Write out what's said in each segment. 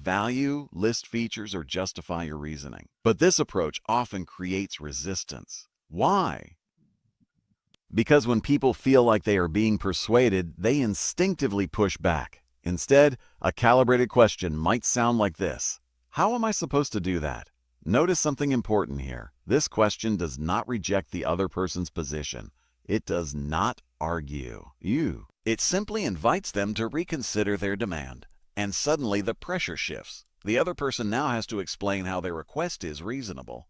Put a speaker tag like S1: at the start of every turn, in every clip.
S1: value, list features, or justify your reasoning. But this approach often creates resistance. Why? Because when people feel like they are being persuaded, they instinctively push back. Instead, a calibrated question might sound like this: how am I supposed to do that? Notice something important here. This question does not reject the other person's position. It does not argue you. It simply invites them to reconsider their demand. And suddenly the pressure shifts. The other person now has to explain how their request is reasonable.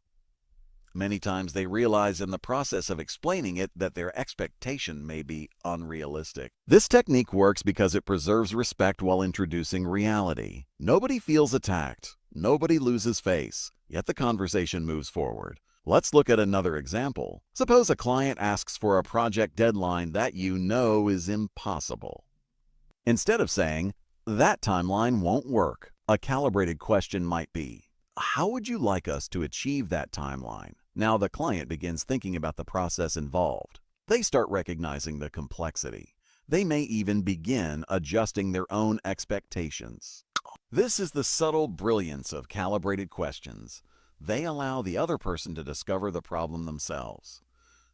S1: Many times they realize in the process of explaining it that their expectation may be unrealistic. This technique works because it preserves respect while introducing reality. Nobody feels attacked. Nobody loses face. Yet the conversation moves forward. Let's look at another example. Suppose a client asks for a project deadline that you know is impossible. Instead of saying, "That timeline won't work," a calibrated question might be, "How would you like us to achieve that timeline?" Now the client begins thinking about the process involved. They start recognizing the complexity. They may even begin adjusting their own expectations. This is the subtle brilliance of calibrated questions. They allow the other person to discover the problem themselves.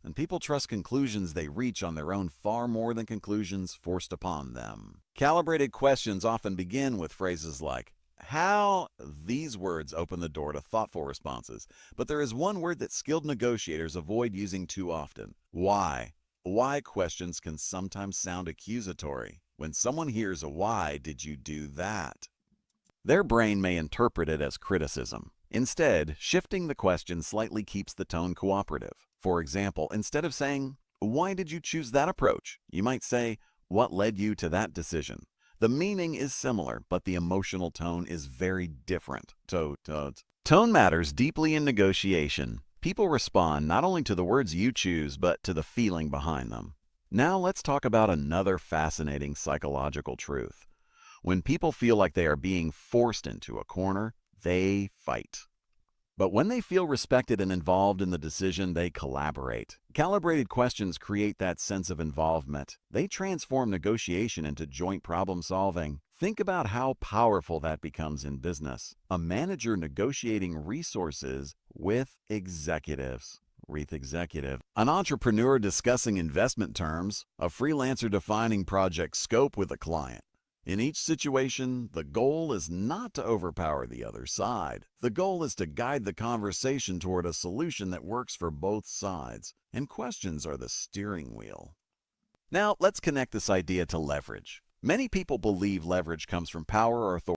S1: And people trust conclusions they reach on their own far more than conclusions forced upon them. Calibrated questions often begin with phrases like, "How?" These words open the door to thoughtful responses, but there is one word that skilled negotiators avoid using too often: why. Why questions can sometimes sound accusatory. When someone hears a "why did you do that?" their brain may interpret it as criticism. Instead, shifting the question slightly keeps the tone cooperative. For example, instead of saying, "Why did you choose that approach?" you might say, "What led you to that decision?" The meaning is similar, but the emotional tone is very different. Tone matters deeply in negotiation. People respond not only to the words you choose, but to the feeling behind them. Now let's talk about another fascinating psychological truth. When people feel like they are being forced into a corner, they fight. But when they feel respected and involved in the decision, they collaborate. Calibrated questions create that sense of involvement. They transform negotiation into joint problem solving. Think about how powerful that becomes in business. A manager negotiating resources with executives. An entrepreneur discussing investment terms. A freelancer defining project scope with a client. In each situation, the goal is not to overpower the other side. The goal is to guide the conversation toward a solution that works for both sides, and questions are the steering wheel. Now, let's connect this idea to leverage. Many people believe leverage comes from power or authority.